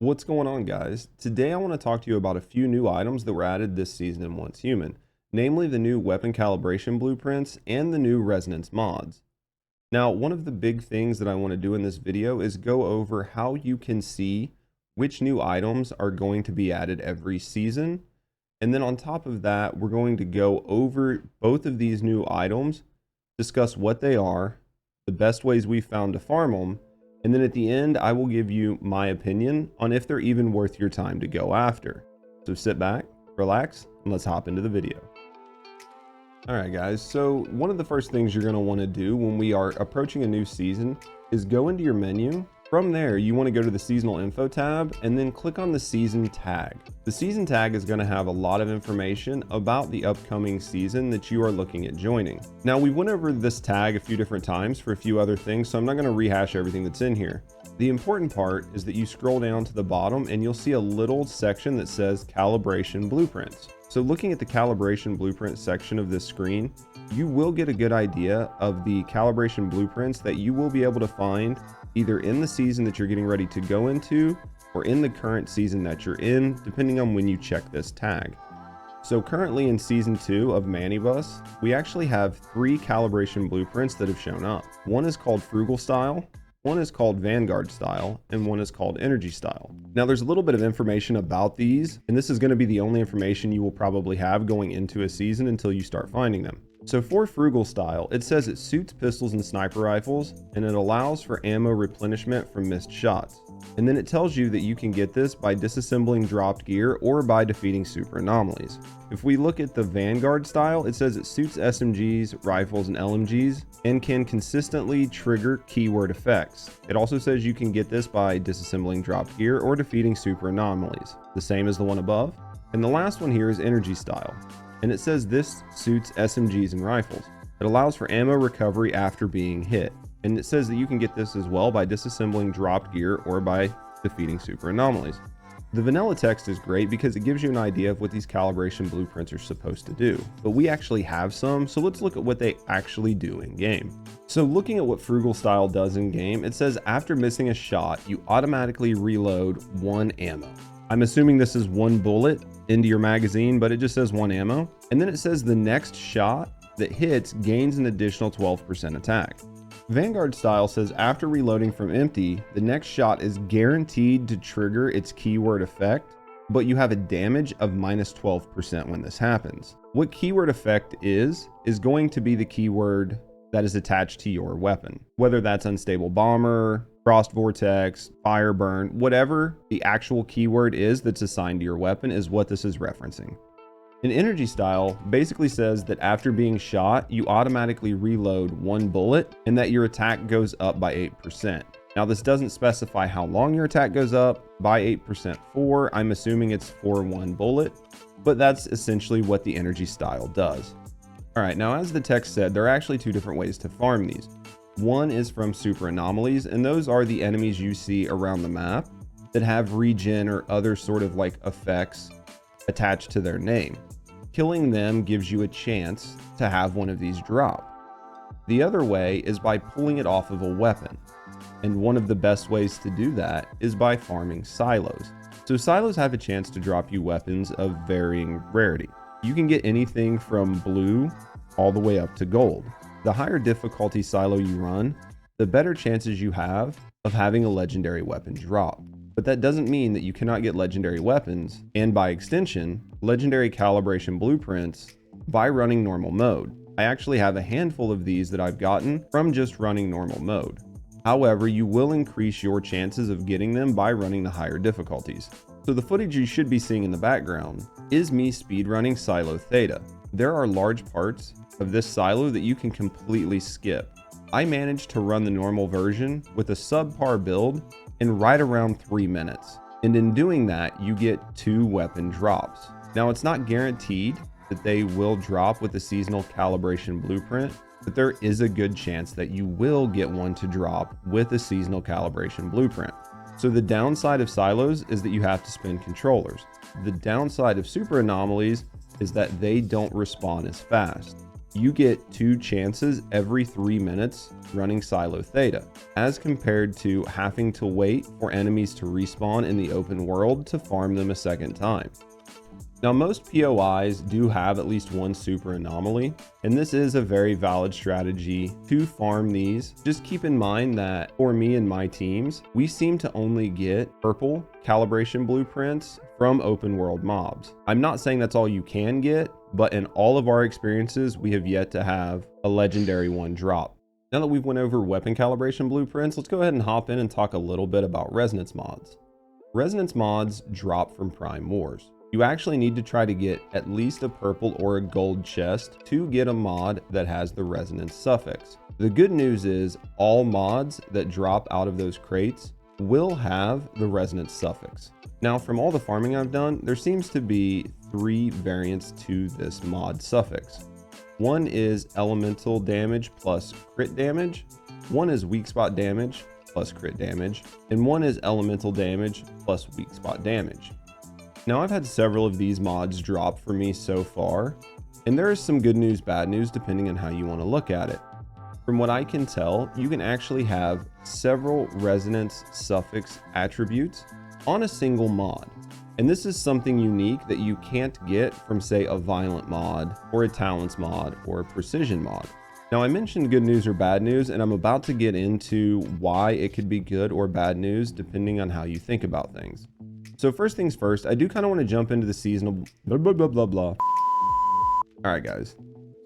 What's going on, guys? Today I want to talk to you about a few new items that were added this season in Once Human, namely the new weapon calibration blueprints and the new resonance mods. Now, one of the big things that I want to do in this video is go over how you can see which new items are going to be added every season. And then on top of that, we're going to go over both of these new items, discuss what they are, the best ways we found to farm them, and then at the end, I will give you my opinion on if they're even worth your time to go after. So sit back, relax, and let's hop into the video. All right, guys, so one of the first things you're gonna wanna do when we are approaching a new season is go into your menu. From there, you wanna go to the seasonal info tab and then click on the season tag. The season tag is gonna have a lot of information about the upcoming season that you are looking at joining. Now, we went over this tag a few different times for a few other things, so I'm not gonna rehash everything that's in here. The important part is that you scroll down to the bottom and you'll see a little section that says calibration blueprints. So looking at the calibration blueprint section of this screen, you will get a good idea of the calibration blueprints that you will be able to find either in the season that you're getting ready to go into or in the current season that you're in, depending on when you check this tag. So currently in season 2 of Manibus, we actually have 3 calibration blueprints that have shown up. One is called Frugal Style, one is called Vanguard Style, and one is called Energy Style. Now there's a little bit of information about these, and this is going to be the only information you will probably have going into a season until you start finding them. So for Frugal Style, it says it suits pistols and sniper rifles, and it allows for ammo replenishment from missed shots. And then it tells you that you can get this by disassembling dropped gear or by defeating super anomalies. If we look at the Vanguard Style, it says it suits SMGs, rifles, and LMGs, and can consistently trigger keyword effects. It also says you can get this by disassembling dropped gear or defeating super anomalies, the same as the one above. And the last one here is Energy Style, and it says this suits SMGs and rifles. It allows for ammo recovery after being hit. And it says that you can get this as well by disassembling dropped gear or by defeating super anomalies. The vanilla text is great because it gives you an idea of what these calibration blueprints are supposed to do. But we actually have some, so let's look at what they actually do in game. So looking at what Frugal Style does in game, it says after missing a shot, you automatically reload 1 ammo. I'm assuming this is 1 bullet into your magazine, but it just says 1 ammo. And then it says the next shot that hits gains an additional 12% attack. Vanguard Style says after reloading from empty, the next shot is guaranteed to trigger its keyword effect, but you have a damage of minus 12% when this happens. What keyword effect is going to be the keyword that is attached to your weapon, whether that's unstable bomber, frost vortex, fire burn, whatever the actual keyword is that's assigned to your weapon is what this is referencing. An Energy Style basically says that after being shot, you automatically reload 1 bullet and that your attack goes up by 8%. Now this doesn't specify how long your attack goes up by 8% for. I'm assuming it's for 1 bullet, but that's essentially what the Energy Style does. All right, now as the text said, there are actually 2 different ways to farm these. One is from super anomalies, and those are the enemies you see around the map that have regen or other sort of like effects attached to their name. Killing them gives you a chance to have one of these drop. The other way is by pulling it off of a weapon. And one of the best ways to do that is by farming silos. So silos have a chance to drop you weapons of varying rarity. You can get anything from blue all the way up to gold. The higher difficulty silo you run, the better chances you have of having a legendary weapon drop. But that doesn't mean that you cannot get legendary weapons, and by extension, legendary calibration blueprints by running normal mode. I actually have a handful of these that I've gotten from just running normal mode. However, you will increase your chances of getting them by running the higher difficulties. So the footage you should be seeing in the background is me speedrunning Silo Theta. There are large parts of this silo that you can completely skip. I managed to run the normal version with a subpar build in right around 3 minutes. And in doing that, you get 2 weapon drops. Now it's not guaranteed that they will drop with the seasonal calibration blueprint, but there is a good chance that you will get one to drop with a seasonal calibration blueprint. So the downside of silos is that you have to spin controllers. The downside of super anomalies is that they don't respawn as fast. you get 2 chances every 3 minutes running Silo Theta, as compared to having to wait for enemies to respawn in the open world to farm them a second time. Now, most POIs do have at least one super anomaly, and this is a very valid strategy to farm these. Just keep in mind that for me and my teams, we seem to only get purple calibration blueprints from open world mobs. I'm not saying that's all you can get, but in all of our experiences, we have yet to have a legendary one drop. Now that we've went over weapon calibration blueprints, let's go ahead and hop in and talk a little bit about resonance mods. Resonance mods drop from Prime Wars. You actually need to try to get at least a purple or a gold chest to get a mod that has the resonance suffix. The good news is all mods that drop out of those crates will have the resonance suffix. Now, from all the farming I've done, there seems to be 3 variants to this mod suffix. One is elemental damage plus crit damage, one is weak spot damage plus crit damage, and one is elemental damage plus weak spot damage. Now, I've had several of these mods drop for me so far, and there is some good news, bad news, depending on how you want to look at it. From what I can tell, you can actually have several resonance suffix attributes on a single mod. And this is something unique that you can't get from, say, a violent mod or a talents mod or a precision mod. Now, I mentioned good news or bad news, and I'm about to get into why it could be good or bad news depending on how you think about things. So first things first, I do kind of want to jump into the seasonal blah, blah, blah, blah, blah. All right, guys.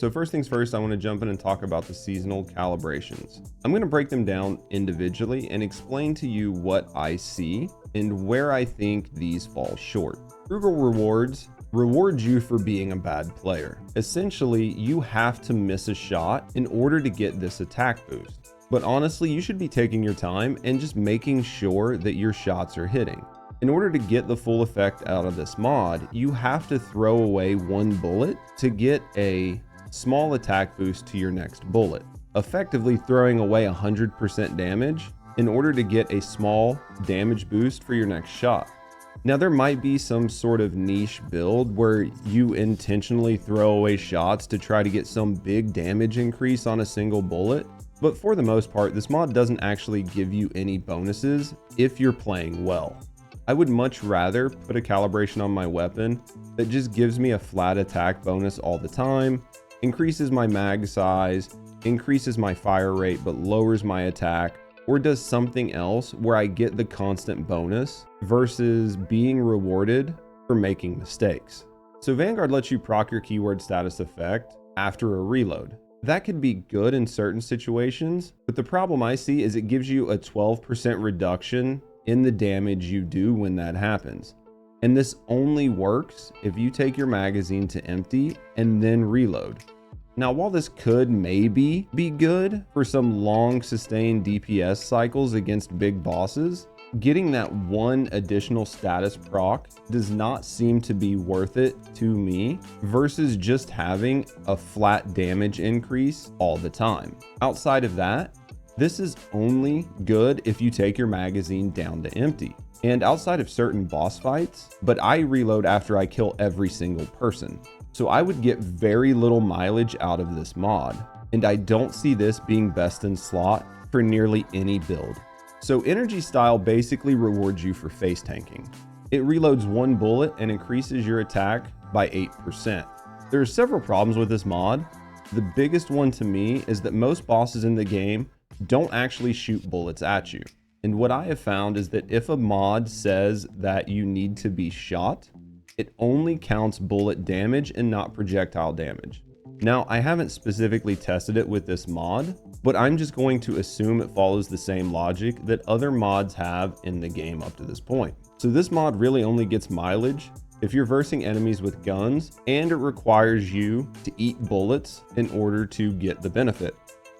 So first things first, I want to jump in and talk about the seasonal calibrations. I'm going to break them down individually and explain to you what I see and where I think these fall short. Frugal rewards reward you for being a bad player. Essentially, you have to miss a shot in order to get this attack boost. But honestly, you should be taking your time and just making sure that your shots are hitting. In order to get the full effect out of this mod, you have to throw away 1 bullet to get a small attack boost to your next bullet, effectively throwing away 100% damage in order to get a small damage boost for your next shot. Now, there might be some sort of niche build where you intentionally throw away shots to try to get some big damage increase on a single bullet, but for the most part, this mod doesn't actually give you any bonuses if you're playing well. I would much rather put a calibration on my weapon that just gives me a flat attack bonus all the time, increases my mag size, increases my fire rate but lowers my attack, or does something else where I get the constant bonus versus being rewarded for making mistakes. So Vanguard lets you proc your keyword status effect after a reload. That could be good in certain situations, but the problem I see is it gives you a 12% reduction in the damage you do when that happens. And this only works if you take your magazine to empty and then reload. Now, while this could maybe be good for some long sustained DPS cycles against big bosses, getting that 1 additional status proc does not seem to be worth it to me versus just having a flat damage increase all the time. Outside of that, this is only good if you take your magazine down to empty. And outside of certain boss fights, but I reload after I kill every single person. So I would get very little mileage out of this mod. And I don't see this being best in slot for nearly any build. So Energy Style basically rewards you for face tanking. It reloads 1 bullet and increases your attack by 8%. There are several problems with this mod. The biggest one to me is that most bosses in the game don't actually shoot bullets at you. And what I have found is that if a mod says that you need to be shot, it only counts bullet damage and not projectile damage. Now, I haven't specifically tested it with this mod, but I'm just going to assume it follows the same logic that other mods have in the game up to this point. So this mod really only gets mileage if you're versing enemies with guns, and it requires you to eat bullets in order to get the benefit.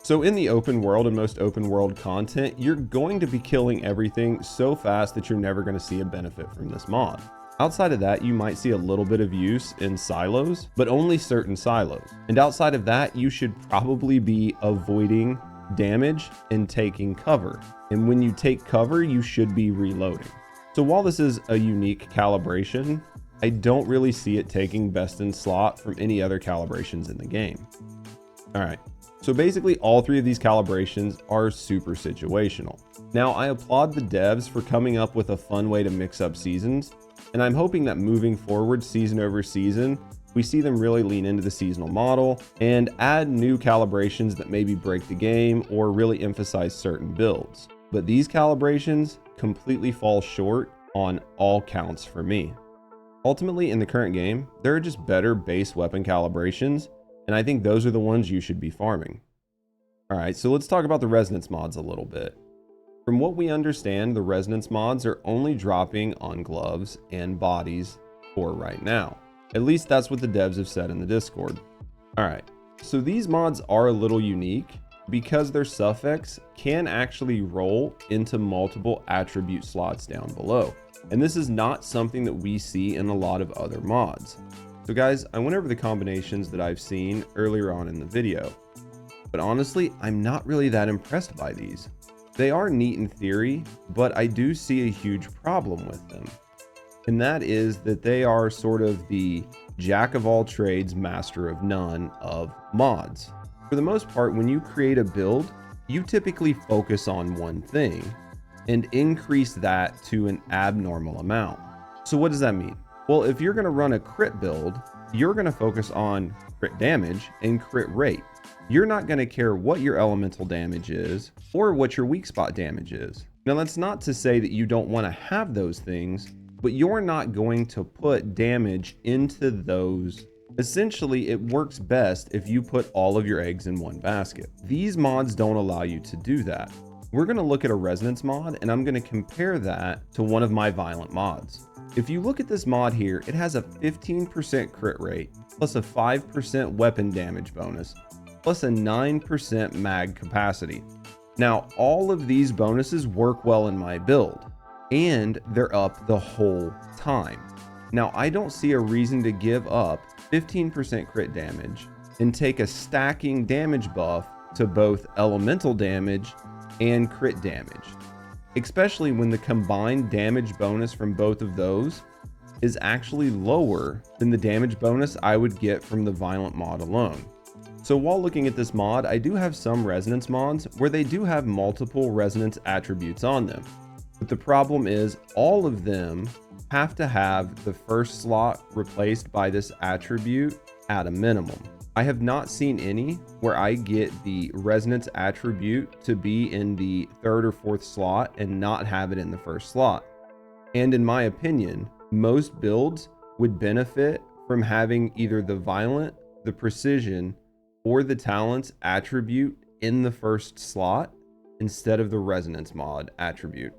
So in the open world and most open world content, you're going to be killing everything so fast that you're never going to see a benefit from this mod. Outside of that, you might see a little bit of use in silos, but only certain silos. And outside of that, you should probably be avoiding damage and taking cover. And when you take cover, you should be reloading. So while this is a unique calibration, I don't really see it taking best in slot from any other calibrations in the game. Alright, so basically all three of these calibrations are super situational. Now, I applaud the devs for coming up with a fun way to mix up seasons, and I'm hoping that moving forward season over season, we see them really lean into the seasonal model and add new calibrations that maybe break the game or really emphasize certain builds. But these calibrations completely fall short on all counts for me. Ultimately, in the current game, there are just better base weapon calibrations, and I think those are the ones you should be farming. Alright, so let's talk about the resonance mods a little bit. From what we understand, the resonance mods are only dropping on gloves and bodies for right now. At least that's what the devs have said in the Discord. Alright, so these mods are a little unique because their suffix can actually roll into multiple attribute slots down below. And this is not something that we see in a lot of other mods. So guys, I went over the combinations that I've seen earlier on in the video, but honestly, I'm not really that impressed by these. They are neat in theory, but I do see a huge problem with them. And that is that they are sort of the jack of all trades, master of none of mods. For the most part, when you create a build, you typically focus on one thing and increase that to an abnormal amount. So what does that mean? Well, if you're gonna run a crit build, you're gonna focus on crit damage and crit rate. You're not gonna care what your elemental damage is or what your weak spot damage is. Now, that's not to say that you don't wanna have those things, but you're not going to put damage into those. Essentially, it works best if you put all of your eggs in one basket. These mods don't allow you to do that. We're going to look at a resonance mod, and I'm going to compare that to one of my violent mods. If you look at this mod here, it has a 15% crit rate, plus a 5% weapon damage bonus, plus a 9% mag capacity. Now, all of these bonuses work well in my build, and they're up the whole time. Now, I don't see a reason to give up 15% crit damage and take a stacking damage buff to both elemental damage and crit damage, especially when the combined damage bonus from both of those is actually lower than the damage bonus I would get from the violent mod alone. So while looking at this mod, I do have some resonance mods where they do have multiple resonance attributes on them. But the problem is all of them have to have the first slot replaced by this attribute at a minimum. I have not seen any where I get the resonance attribute to be in the third or fourth slot and not have it in the first slot. And in my opinion, most builds would benefit from having either the violent, the precision, or the talents attribute in the first slot instead of the resonance mod attribute.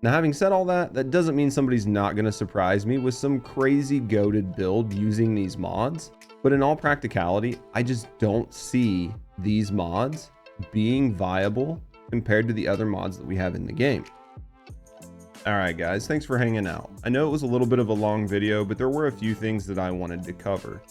Now, having said all that, that doesn't mean somebody's not going to surprise me with some crazy goated build using these mods. But in all practicality, I just don't see these mods being viable compared to the other mods that we have in the game. Alright guys, thanks for hanging out. I know it was a little bit of a long video, but there were a few things that I wanted to cover.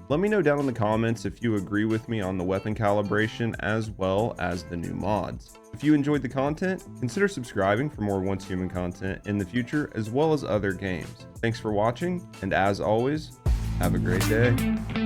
Let me know down in the comments if you agree with me on the weapon calibration as well as the new mods. If you enjoyed the content, consider subscribing for more Once Human content in the future as well as other games. Thanks for watching, and as always, have a great day.